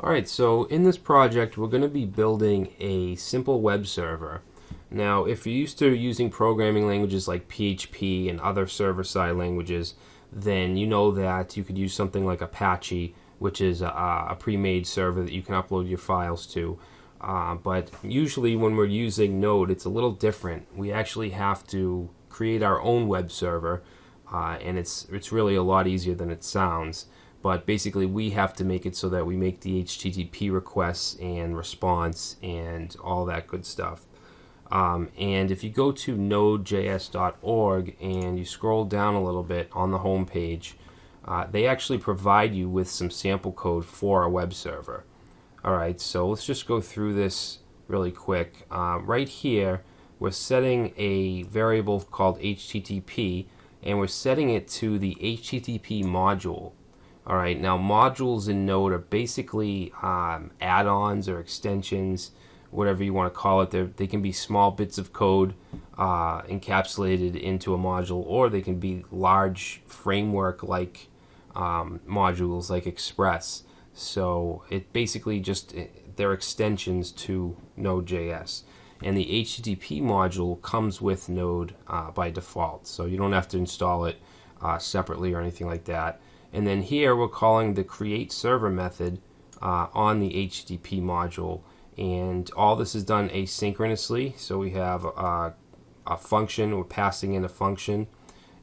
Alright, so in this project we're going to be building a simple web server. Now if you're used to using programming languages like PHP and other server-side languages, then you know that you could use something like Apache, which is a pre-made server that you can upload your files to. But usually when we're using Node, it's a little different. We actually have to create our own web server, and it's really a lot easier than it sounds. But basically we have to make it so that we make the HTTP requests and response and all that good stuff. And if you go to nodejs.org and you scroll down a little bit on the home page, they actually provide you with some sample code for a web server. Alright, so let's just go through this really quick. Right here we're setting a variable called HTTP, and we're setting it to the HTTP module. Alright, now modules in Node are basically add-ons or extensions, whatever you want to call it. They can be small bits of code encapsulated into a module, or they can be large framework-like modules like Express. So it basically just, they're extensions to Node.js. And the HTTP module comes with Node by default, so you don't have to install it separately or anything like that. And then here we're calling the create server method on the HTTP module, and all this is done asynchronously. So we have a function, we're passing in a function,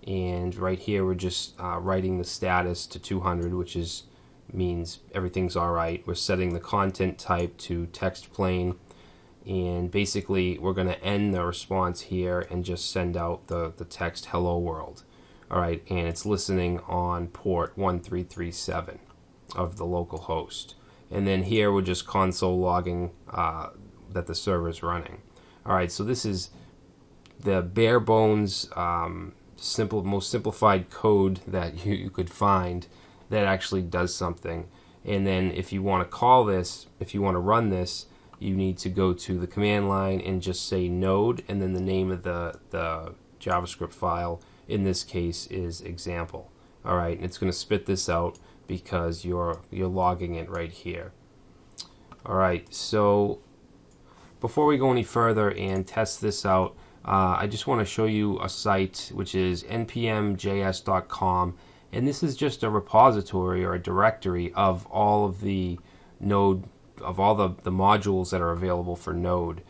and right here we're just writing the status to 200, which means everything's alright. We're setting the content type to text plain, and basically we're going to end the response here and just send out the text hello world. Alright, and it's listening on port 1337 of the local host. And then here we're just console logging that the server is running. Alright, so this is the bare bones, most simplified code that you could find that actually does something. And then if you want to call this, if you want to run this, you need to go to the command line and just say node and then the name of the JavaScript file. In this case is example. Alright, and it's going to spit this out because you're logging it right here. Alright, so before we go any further and test this out, I just want to show you a site which is npmjs.com, and this is just a repository or a directory of all of the Node, of all the modules that are available for Node.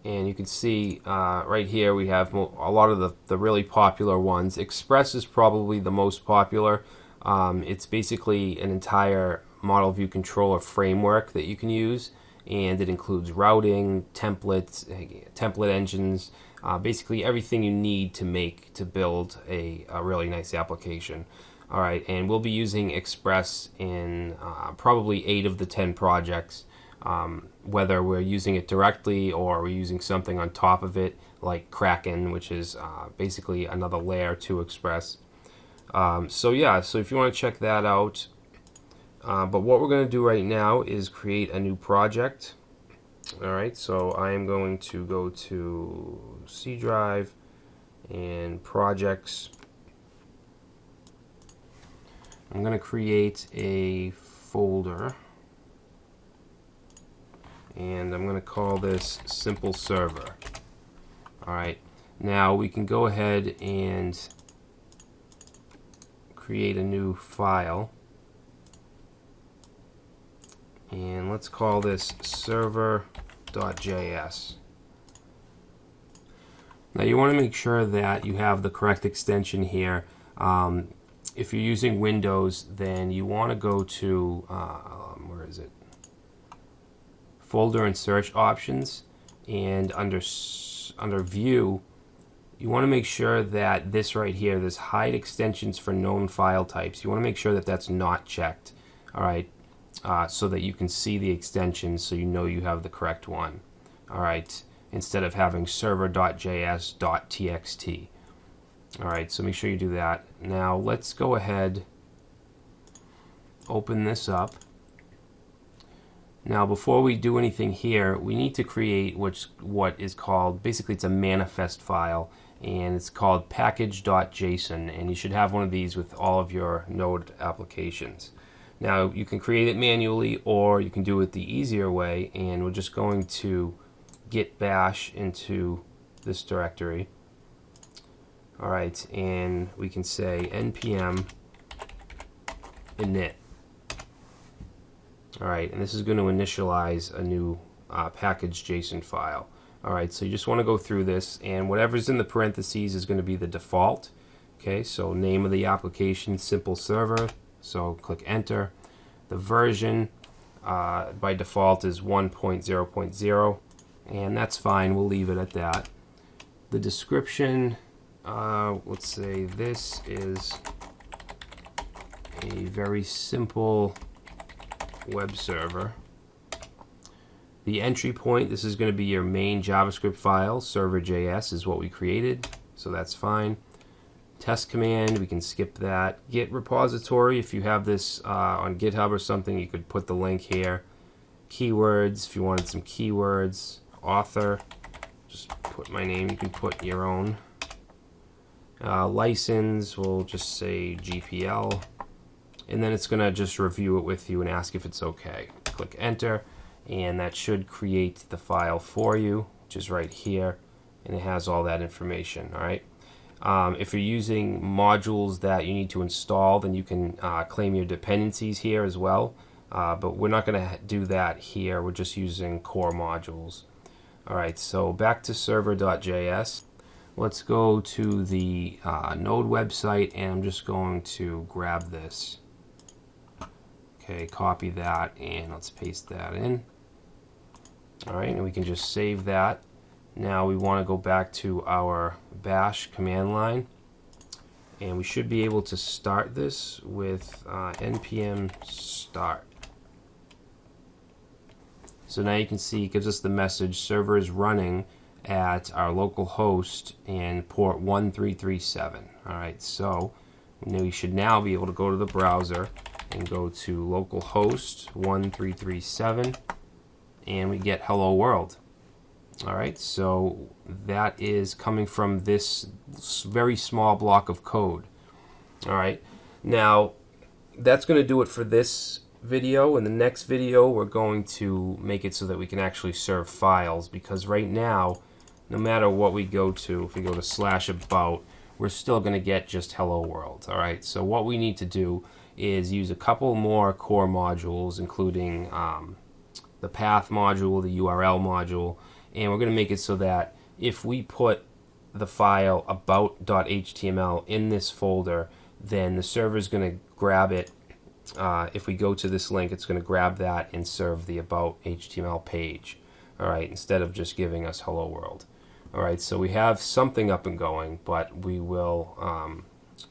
And you can see right here we have a lot of the really popular ones. Express is probably the most popular. It's basically an entire model view controller framework that you can use, and it includes routing, templates, template engines, basically everything you need to build a really nice application. Alright, and we'll be using Express in probably 8 of the 10 projects. Whether we're using it directly or we're using something on top of it like Kraken, which is basically another layer to Express. So yeah, so if you want to check that out, but what we're going to do right now is create a new project. Alright, so I am going to go to C drive and projects. I'm going to create a folder, and I'm going to call this simple server. Alright, now we can go ahead and create a new file, and let's call this server.js. Now you want to make sure that you have the correct extension here. If you're using Windows, then you want to go to where is it? Folder and search options, and under view you want to make sure that this right here, this hide extensions for known file types, you want to make sure that that's not checked. Alright, so that you can see the extensions so you know you have the correct one. Alright, instead of having server.js.txt. Alright, so make sure you do that. Now let's go ahead, open this up. Now before we do anything here, we need to create what is called, basically it's a manifest file, and it's called package.json, and you should have one of these with all of your Node applications. Now you can create it manually, or you can do it the easier way, and we're just going to git bash into this directory. Alright, and we can say npm init. Alright, and this is going to initialize a new package JSON file. Alright, so you just want to go through this, and whatever's in the parentheses is going to be the default. Okay, so name of the application, simple server, so click enter. The version by default is 1.0.0, and that's fine, we'll leave it at that. The description, let's say this is a very simple web server. The entry point, this is going to be your main JavaScript file. Server.js is what we created, so that's fine. Test command, we can skip that. Git repository, if you have this on GitHub or something, you could put the link here. Keywords, if you wanted some keywords. Author, just put my name, you can put your own. License, we'll just say GPL. And then it's going to just review it with you and ask if it's okay. Click enter, and that should create the file for you, which is right here, and it has all that information. All right. If you're using modules that you need to install, then you can claim your dependencies here as well. But we're not going to do that here. We're just using core modules. All right, so back to server.js. Let's go to the Node website, and I'm just going to grab this. Okay, copy that, and let's paste that in. All right, and we can just save that. Now we want to go back to our bash command line, and we should be able to start this with npm start. So now you can see it gives us the message server is running at our local host and port 1337. Alright, so we should now be able to go to the browser and go to localhost 1337, and we get hello world. Alright, so that is coming from this very small block of code. Alright, now that's going to do it for this video. In the next video, we're going to make it so that we can actually serve files, because right now, no matter what we go to, if we go to /about, we're still going to get just hello world. Alright, so what we need to do is use a couple more core modules, including the path module, the URL module, and we're going to make it so that if we put the file about.html in this folder, then the server is going to grab it. If we go to this link, it's going to grab that and serve the about HTML page. Alright, instead of just giving us hello world. Alright, so we have something up and going, but we will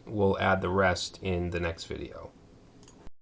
we'll add the rest in the next video.